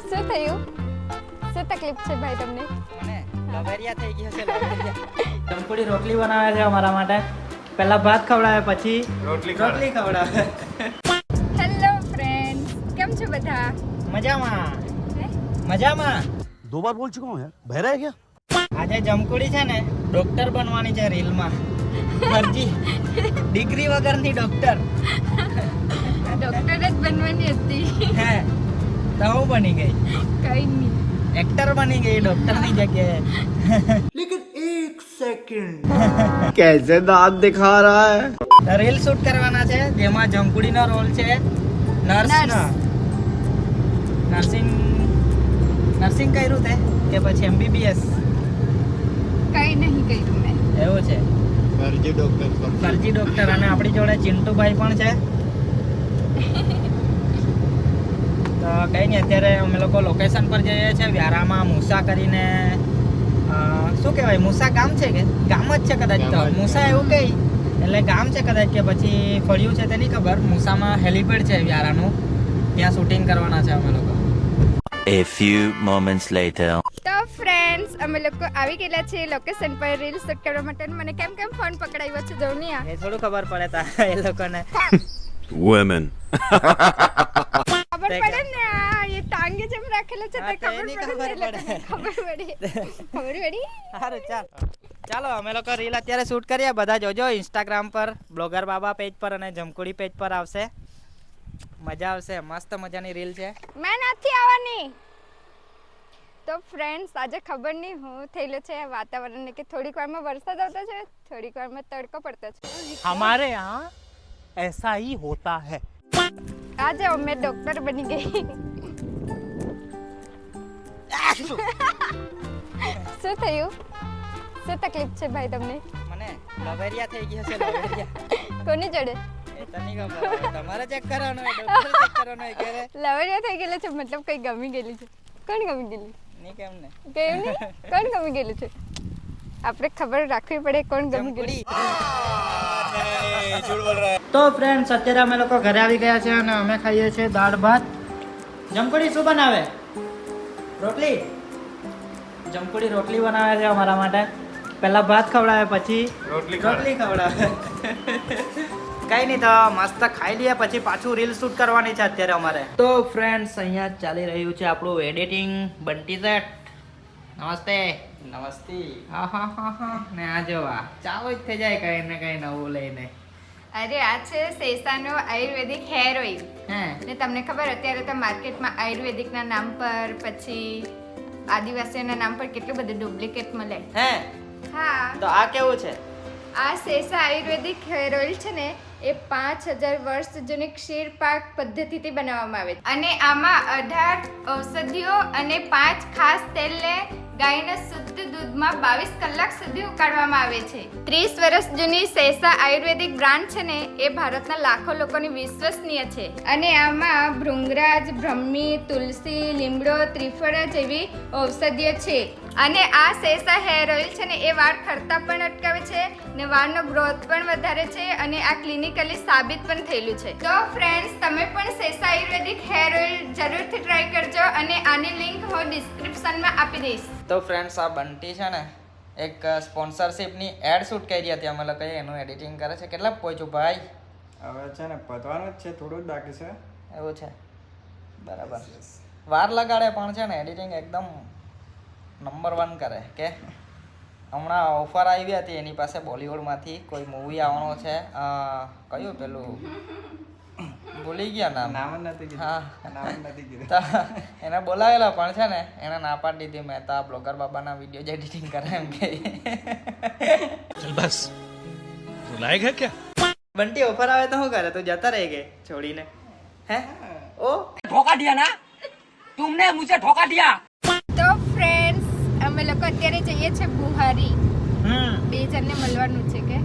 શું થયું? શું તકલીફ છે ભાઈ તમને? મને લવેરિયા થઈ ગયો છે લવેરિયા. ચંપુડી રોટલી બનાવે છે અમારા માટે. પહેલા ભાત ખવડાવે પછી રોટલી ખવડાવે. હેલો ફ્રેન્ડ્સ, કેમ છો બધા? મજામાં હે? મજામાં. दो बार बोल चुका हूँ यार, बहरा है क्या? આજે જમકુડી છે ને ડોક્ટર બનવાની છે રીલમાં. ફરજી ડિગ્રી વગરની ડોક્ટર. ડોક્ટર જ બનવાની હતી. હે તો હું બની ગઈ કઈ નહીં. એક્ટર બની ગઈ ડોક્ટરની જગ્યાએ. लेकिन एक सेकंड कैसे दांत दिखा रहा है? રીલ શૂટ કરવાના છે જેમાં જમકુડીનો રોલ છે નર્સનો. નર્સિંગ કર્યું તે કે પછી MBBS કઈ નહીં કર્યું મેં. એવું છે. ફરજી ડોક્ટર. અને આપણી જોડે ચિંટુભાઈ પણ છે. તો કઈ નહીં, અત્યારે અમે લોકો લોકેશન પર જઈએ છીએ વ્યારામાં. મૂસા કરીને શું કહેવાય, મૂસા ગામ છે કે ગામ જ છે કદાચ. તો મૂસા એવું કઈ એટલે ગામ છે કદાચ કે પછી ફળિયું છે તેની ખબર. મૂસામાં હેલિપેડ છે વ્યારાનું, ત્યાં શૂટિંગ કરવાના છે અમે લોકો. A few moments later. તો ફ્રેન્ડ્સ, અમે લોકો આવી ગયેલા છે લોકેશન પર રીલ શૂટ કરવા માટે. મને કેમ ફોન પકડાવ્યો છે જોનિયા? એ થોડું ખબર પડે તા એ લોકોને. Women. ખબર પડે ને, આ એ ટાંગે જેમ રાખેલો છે તે હા, તો ખબર એની પડે. ખબર પડી. સારું ચાલો અમે લોકો રીલ અત્યારે શૂટ કરીએ. બધા જોજો ઇન્સ્ટાગ્રામ પર, બ્લોગર બાબા પેજ પર અને જમકુડી પેજ પર આવશે. મજા આવશે, મસ્ત મજાની રીલ છે. મેં નથી આવવાની. તો ફ્રેન્ડ્સ, આજે ખબર નહીં હું થયેલું છે વાતાવરણને કે થોડીક વારમાં વરસાદ આવતો છે, થોડીક વારમાં તડકો પડતો છે. हमारे यहाँ ऐसा ही होता है. આજે અમે ડોક્ટર બની ગઈ. શું થયું? શું તકલીફ છે ભાઈ તમને? મને લવેરિયા થઈ ગયો છે લવેરિયા. કોની જોડે? એ તને ખબર હોય, તમારે ચેક કરવાનો હોય, ડોક્ટર ચેક કરવાનો હોય કે રે. લવરિયા થઈ ગયેલા છે, મતલબ કઈ ગમી ગયેલી છે. કોણ ગમી ગયેલી? ની કેમ ને કેમ નહીં? કોણ ગમી ગયેલું છે? આપણે ખબર રાખવી પડે કોણ ગમી ગયેલું. તો ફ્રેન્ડ્સ, અત્યારે અમે લોકો ઘરે આવી ગયા છે અને અમે ખાઈએ છીએ દાળ ભાત. જમકુડી શું બનાવે? રોટલી. જમકુડી રોટલી બનાવે છે અમારા માટે. પહેલા ભાત ખવડાવે પછી રોટલી ખવડાવે. કઈ નહીં, તો મસ્ત ખાઈ લઈએ પછી પાછું રીલ શૂટ કરવાની છે અત્યારે અમારે. તો ફ્રેન્ડ્સ, અહીંયા ચાલી રહ્યું છે આપણું એડિટિંગ. બંટી સેટ નમસ્તે. હા. ને આ જોવા ચાલુ જ થઈ જાય કઈ ને કઈ નવું લઈને. અરે આ છે સેસાનો આયુર્વેદિક હેર ઓઇલ. હે ને તમને ખબર અત્યારે તો માર્કેટમાં આયુર્વેદિકના નામ પર પછી આદિવાસીઓના નામ પર કેટલું બધું ડુપ્લિકેટ મળે. હે હા, તો આ કેવું છે? આ સેસા આયુર્વેદિક હેર ઓઇલ છે ને એ 5000 વર્ષ જૂની ક્ષીર પાક પદ્ધતિથી બનાવવામાં આવે છે. અને આમાં 18 ઔષધિઓ અને 5 ખાસ તેલને ગાયના શુદ્ધ દૂધમાં 22 કલાક સુધી ઉકાળવામાં આવે છે. 30 વર્ષ જૂની સેસા આયુર્વેદિક બ્રાન્ડ છે ને એ ભારતના લાખો લોકોની વિશ્વસનીય છે. અને આમાં ભૃંગરાજ, બ્રહ્મી, તુલસી, લીમડો, ત્રિફળા જેવી ઔષધિઓ છે. અને આ સેસા હેર ઓઇલ છે ને એ વાળ ખરતા પણ અટકાવે છે ને વાળનો ગ્રોથ પણ વધારે છે. અને આ ક્લિનિકલી સાબિત પણ થયેલું છે. તો ફ્રેન્ડ્સ, તમે પણ સેસા આયુર્વેદિક હેર ઓઇલ જરૂરથી ટ્રાય કરજો અને આની લિંક હું ડિસ્ક્રિપ્શનમાં આપી દઈશ. તો ફ્રેન્ડ્સ, આ બંટી છે ને એક સ્પોન્સરશિપની એડ શૂટ કરી હતી અમે લોકોએ. એનું એડિટિંગ કરે છે. કેટલા પહોંચ્યું ભાઈ? હવે છે ને પતવાનું જ છે, થોડું જ બાકી છે. એવું છે, બરાબર. વાર લગાડે પણ છે ને એડિટિંગ એકદમ નંબર 1 કરે. કે હમણાં ઓફર આવી હતી એની પાસે બોલિવૂડમાંથી કોઈ મૂવી આવવાનો છે. કયું પેલું ભૂલી ગયા નામ. નામ જ નથી કીધું. હા, નામ જ નથી કીધું. તો એને બોલાવેલા પણ છે ને એને ના પાડી દીધી. મેં તો આ બ્લોગર બાબાના વિડીયો જ એડિટિંગ કરે એમ કે. चल बस रुलाएगा क्या? બંટી ઓફર આવે તો શું કરે? તું જતા રહી ગઈ છોડીને? હે ઓ धोखा दिया ना तुमने, मुझे धोखा दिया. તો ફ્રેન્ડ્સ, અમે લોકો અત્યારે જઈએ છીએ બુહારી. બે જણને મળવાનું છે કે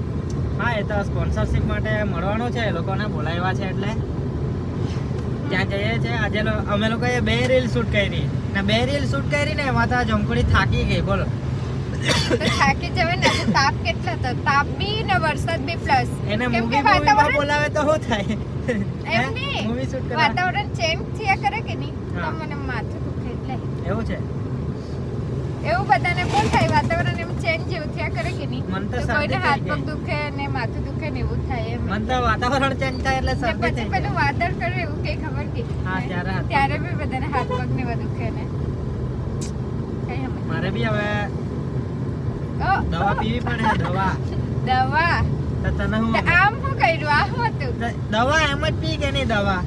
હા, એ તો સ્પોન્સરશિપ માટે મળવાનું છે. એ લોકોને બોલાવ્યા છે એટલે ત્યાં જઈએ છીએ. આજે અમે લોકોએ 2 રીલ શૂટ કરી ને 2 રીલ શૂટ કરી ને એમાં તો જમકુડી થાકી ગઈ. બોલો, તો થાકી જવાય ને. આજે તાપ કેટલો હતો, તાપ બી ને વરસાદ બી પ્લસ. એને કેમ કે મૂવીમાં બોલાવે તો શું થાય? એમ નહીં, મૂવી શૂટ કરવા વાતાવરણ ચેન્જ થયા કરે કે નહીં, તો હા. મને માથું દુખે એવું છે એવું બધાને કોણ થાય વાતાવરણ એમ ચેન્જ જેવું થયા કરે કે નહીં મન તો તો શરદી કોઈને હાથ થઈ પગ દુખે ને માથું દુખે ને એવું થાય એમ મન તો વાતાવરણ ચેન્જ થાય એટલે ને શરદી પછી થઈ પેલું જાય વાદળ કરે એવું કઈ ખબર કે હા, ત્યારે હાથ પગ ત્યારે બી બધાને હાથ પગ ને બધું દુખે ને કઈ સમજ મારે બી હવે ઓ, દવા પીવી પડે દવા દવા તો તને હું તો આમ શું કર્યું આ શું હતું દવા એમ જ પી કે નહીં દવા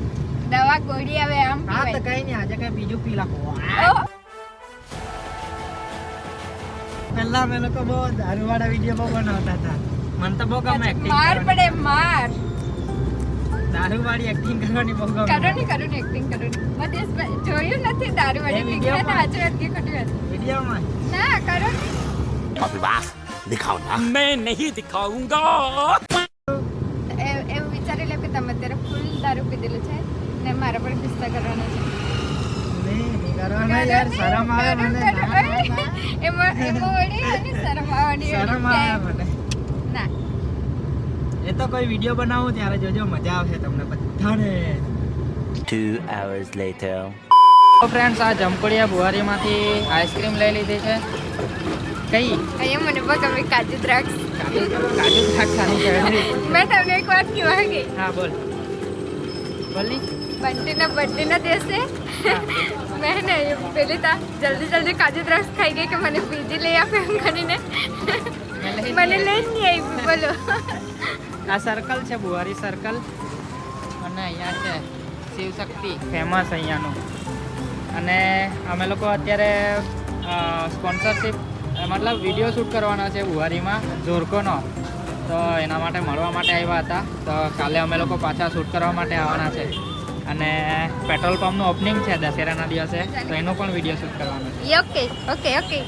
દવા ગોળી આવે આમ હા તો પીવાય કઈ નહીં આજે કઈ બીજું પી લાખો ઓ, પહેલા અમે લોકો બહુ દારૂવાળા વિડીયો બહુ બનાવતા હતા મને તો બહુ ગમે એક્ટિંગ માર પડે માર દારૂવાળી એક્ટિંગ કરવાની બહુ ગમે કરો ને એક્ટિંગ કરો ને મધેશભાઈ જોયું નથી દારૂ એ વાળી video પિક્ચર માં. હાચું વાત કે ખોટું વાત વિડીયોમાં ના કરો ને मैं नहीं दिखाऊंगा એવું વિચારી લે કે તમે અત્યારે ફૂલ દારૂ પીધેલું છે ને મારા પર કિસ્સા કરવાનો છે નહીં કરવાના યાર શરમ આવે મને ના, ના, ના. એમાં વળી અને શરમ આવવાની શરમ આવે મને ના એ તો કોઈ વિડીયો બનાવું ત્યારે જોજો મજા આવશે તમને બધાને 2 hours later. તો ફ્રેન્ડ્સ આ જમકોડિયા બુહારીમાંથી આઈસ્ક્રીમ લઈ લીધી છે કઈ અહીંયા મને બહુ ગમે કાજુ દ્રાક્ષ કાજુ ખાવાની છે મેં તમને એક વાત કહેવા ગઈ હા બોલ બોલી બંટીના બર્થડેના દિવસે મેં ને પેલી તા જલ્દી કાજુ દ્રાક્ષ ખાઈ ગઈ કે મને પીજી લઈ આપે એમ કરીને મને લઈ જ નહીં આવી બોલો આ સર્કલ છે બુહારી સર્કલ અને અહીંયા છે શિવશક્તિ ફેમસ અહીંયાનું અને અમે લોકો અત્યારે સ્પોન્સરશિપ મતલબ વિડીયો શૂટ કરવાનો છે બુહારીમાં જોરકોનો તો એના માટે મળવા માટે આવ્યા હતા તો કાલે અમે લોકો પાછા શૂટ કરવા માટે આવવાના છે અને પેટ્રોલ પંપનું ઓપનિંગ છે દશેરાના દિવસે તો એનો પણ વિડીયો શૂટ કરવાનો છે ઓકે ઓકે ઓકે